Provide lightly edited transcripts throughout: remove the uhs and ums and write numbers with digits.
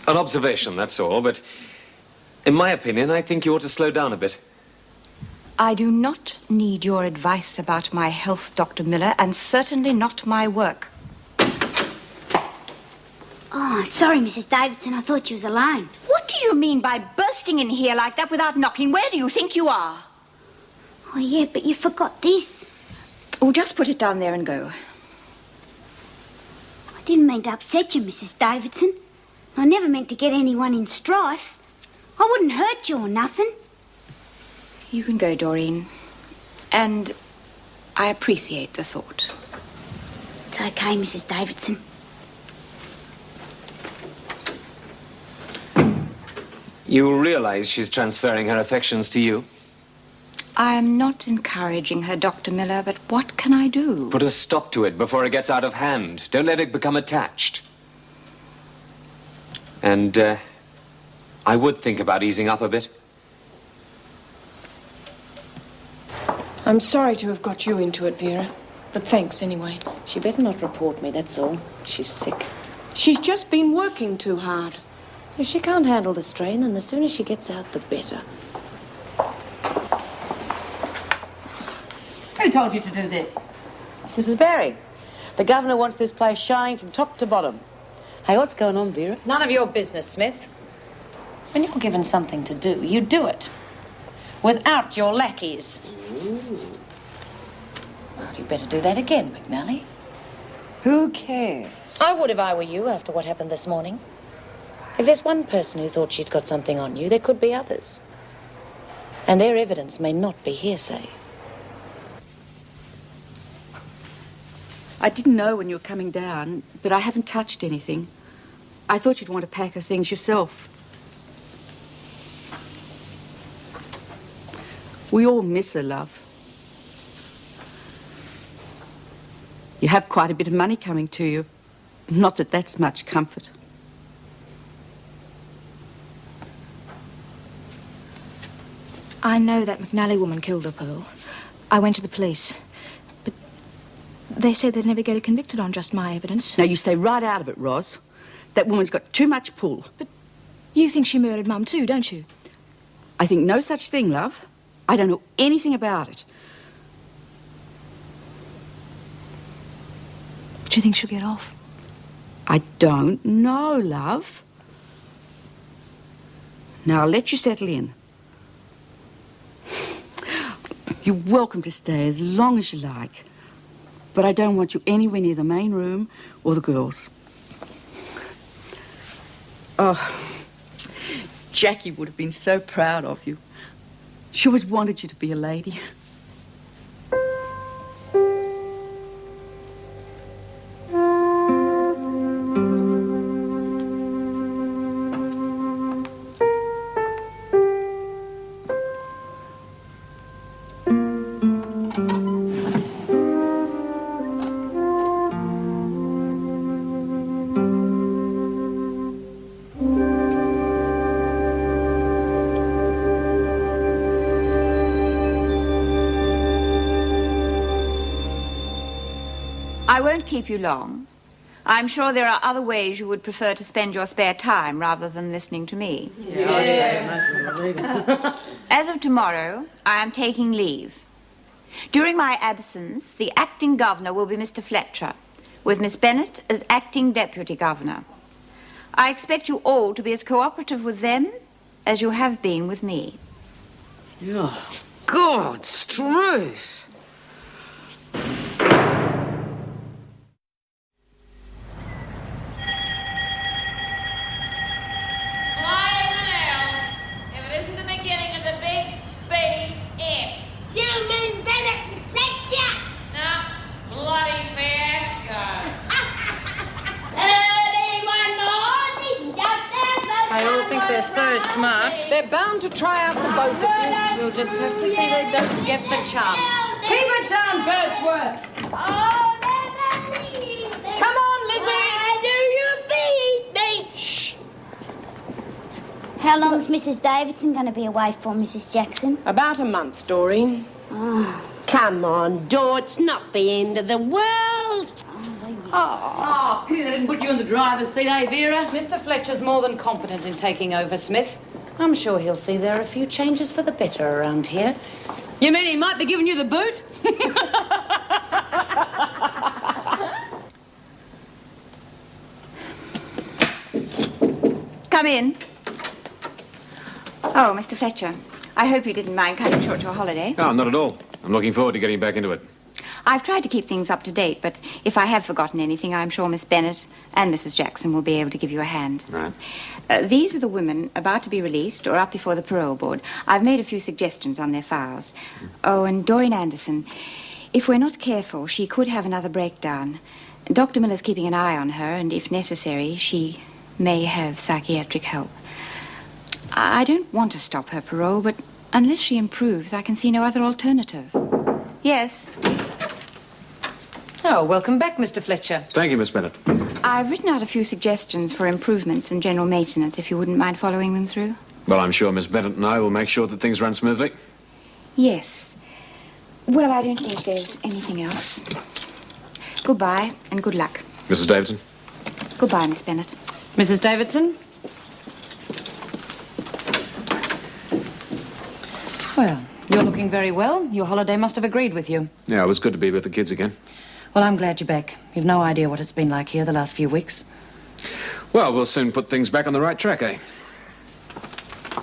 An observation, that's all, but in my opinion, I think you ought to slow down a bit. I do not need your advice about my health, Dr. Miller, and certainly not my work. Oh, sorry, Mrs. Davidson. I thought you was alone. What do you mean by bursting in here like that without knocking? Where do you think you are? Oh, yeah, but you forgot this. Oh, just put it down there and go. I didn't mean to upset you, Mrs. Davidson. I never meant to get anyone in strife. I wouldn't hurt you or nothing. You can go, Doreen. And I appreciate the thought. It's okay, Mrs. Davidson. You realize she's transferring her affections to you? I am not encouraging her, Dr. Miller, but what can I do? Put a stop to it before it gets out of hand. Don't let it become attached. And, I would think about easing up a bit. I'm sorry to have got you into it, Vera, but thanks anyway. She better not report me, that's all. She's sick. She's just been working too hard. If she can't handle the strain, then the sooner she gets out, the better. Who told you to do this? Mrs. Barry, the governor wants this place shining from top to bottom. Hey, what's going on, Vera? None of your business, Smith. When you're given something to do, you do it. Without your lackeys. Well, you'd better do that again, McNally. Who cares? I would if I were you after what happened this morning. If there's one person who thought she'd got something on you, there could be others. And their evidence may not be hearsay. I didn't know when you were coming down, but I haven't touched anything. I thought you'd want to pack her things yourself. We all miss her, love. You have quite a bit of money coming to you. Not that that's much comfort. I know that McNally woman killed her, Pearl. I went to the police. But they said they'd never get her convicted on just my evidence. Now, you stay right out of it, Ros. That woman's got too much pull. But you think she murdered Mum too, don't you? I think no such thing, love. I don't know anything about it. Do you think she'll get off? I don't know, love. Now, I'll let you settle in. You're welcome to stay as long as you like. But I don't want you anywhere near the main room or the girls. Oh, Jackie would have been so proud of you. She always wanted you to be a lady. I won't keep you long. I'm sure there are other ways you would prefer to spend your spare time rather than listening to me. As of tomorrow, I am taking leave. During my absence, the acting governor will be Mr. Fletcher, with Miss Bennett as acting deputy governor. I expect you all to be as cooperative with them as you have been with me. Oh, God, Struth! They're so smart. They're bound to try out the both of you. We'll just have to see they don't get the chance. Keep it down, Birdsworth. Oh, never leave me. Come on, Lizzie. Why do you beat me? Shh. How long's Mrs. Davidson going to be away for, Mrs. Jackson? About a month, Doreen. Oh. Come on, Dor, it's not the end of the world. Oh, they Oh, pity they didn't put you in the driver's seat, eh, Vera? Mr. Fletcher's more than competent in taking over, Smith. I'm sure he'll see there are a few changes for the better around here. You mean he might be giving you the boot? Come in. Oh, Mr. Fletcher, I hope you didn't mind cutting short your holiday. No, not at all. I'm looking forward to getting back into it. I've tried to keep things up to date, but if I have forgotten anything, I'm sure Miss Bennett and Mrs. Jackson will be able to give you a hand. Right. These are the women about to be released or up before the parole board. I've made a few suggestions on their files. Oh, and Doreen Anderson. If we're not careful, she could have another breakdown. Dr. Miller's keeping an eye on her, and if necessary, she may have psychiatric help. I don't want to stop her parole, but unless she improves, I can see no other alternative. Yes. Oh, welcome back, Mr. Fletcher. Thank you, Miss Bennett. I've written out a few suggestions for improvements and general maintenance, if you wouldn't mind following them through. Well, I'm sure Miss Bennett and I will make sure that things run smoothly. Yes. Well, I don't think there's anything else. Goodbye, and good luck. Mrs. Davidson? Goodbye, Miss Bennett. Mrs. Davidson? Well, you're looking very well. Your holiday must have agreed with you. Yeah, it was good to be with the kids again. Well, I'm glad you're back. You've no idea what it's been like here the last few weeks. Well, we'll soon put things back on the right track, eh?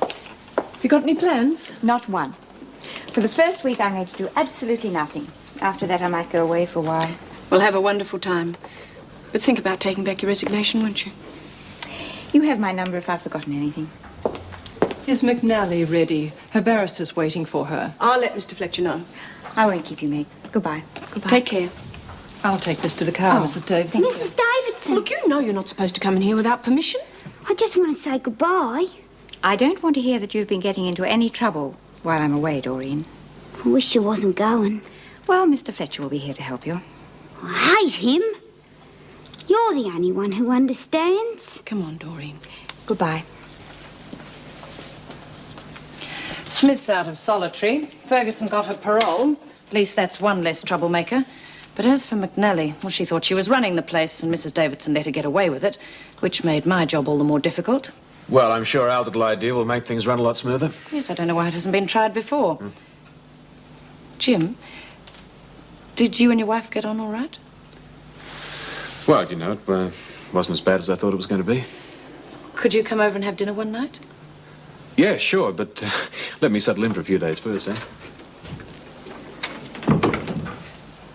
Have you got any plans? Not one. For the first week, I'm going to do absolutely nothing. After that, I might go away for a while. We'll have a wonderful time. But think about taking back your resignation, won't you? You have my number if I've forgotten anything. Is McNally ready? Her barrister's waiting for her. I'll let Mr. Fletcher know. I won't keep you, Meg. Goodbye. Goodbye. Take care. I'll take this to the car, Mrs. Davidson. Mrs. Davidson. Look, you know you're not supposed to come in here without permission. I just want to say goodbye. I don't want to hear that you've been getting into any trouble while I'm away, Doreen. I wish you wasn't going. Well, Mr. Fletcher will be here to help you. I hate him. You're the only one who understands. Come on, Doreen. Goodbye. Smith's out of solitary. Ferguson got her parole. At least that's one less troublemaker. But as for McNally, well, she thought she was running the place, and Mrs. Davidson let her get away with it, which made my job all the more difficult. Well, I'm sure our little idea will make things run a lot smoother. Yes, I don't know why it hasn't been tried before. Jim, did you and your wife get on all right? Well, you know, it wasn't as bad as I thought it was going to be. Could you come over and have dinner one night? Yeah, sure, but let me settle in for a few days first, eh?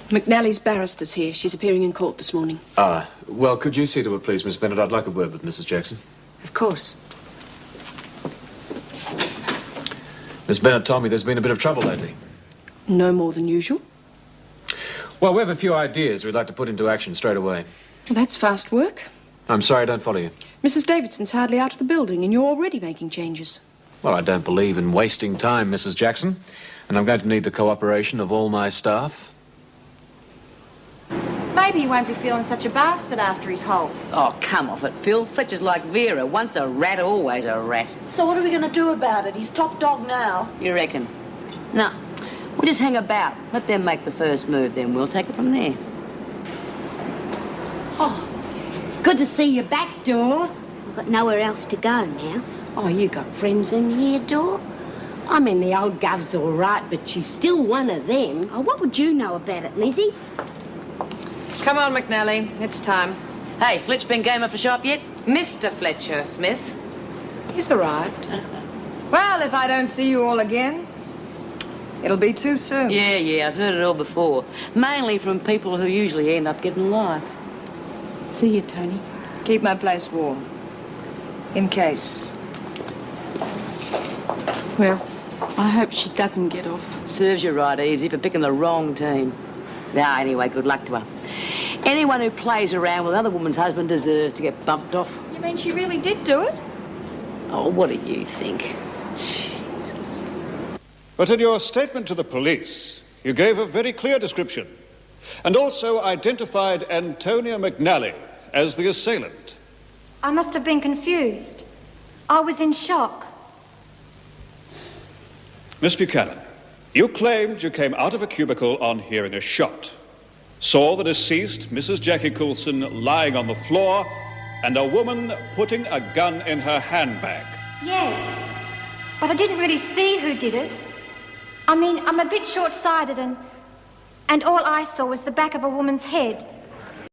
McNally's barrister's here. She's appearing in court this morning. Well, could you see to it, please, Miss Bennett? I'd like a word with Mrs. Jackson. Of course. Miss Bennett told me there's been a bit of trouble lately. No more than usual. Well, we have a few ideas we'd like to put into action straight away. Well, that's fast work. I'm sorry I don't follow you. Mrs. Davidson's hardly out of the building, and you're already making changes. Well, I don't believe in wasting time, Mrs. Jackson. And I'm going to need the cooperation of all my staff. Maybe he won't be feeling such a bastard after his holes. Oh, come off it, Phil. Fletcher's like Vera. Once a rat, always a rat. So what are we going to do about it? He's top dog now. You reckon? No. We'll just hang about. Let them make the first move, then we'll take it from there. Oh, good to see you back, Dor. I've got nowhere else to go now. Oh, you got friends in here, Dor? I mean, the old gov's all right, but she's still one of them. Oh, what would you know about it, Lizzie? Come on, McNally. It's time. Hey, Fletch been game up for shop yet? Mr. Fletcher, Smith. He's arrived. Well, if I don't see you all again, it'll be too soon. Yeah, I've heard it all before. Mainly from people who usually end up getting life. See you, Tony. Keep my place warm. In case. Well, I hope she doesn't get off. Serves you right, Easy, for picking the wrong team. Now, anyway, good luck to her. Anyone who plays around with another woman's husband deserves to get bumped off. You mean she really did do it? Oh, what do you think? But in your statement to the police, you gave a very clear description and also identified Antonia McNally as the assailant. I must have been confused. I was in shock. Miss Buchanan, you claimed you came out of a cubicle on hearing a shot. saw the deceased, Mrs. Jackie Coulson, lying on the floor and a woman putting a gun in her handbag. Yes, but I didn't really see who did it. I mean, I'm a bit short-sighted and all I saw was the back of a woman's head.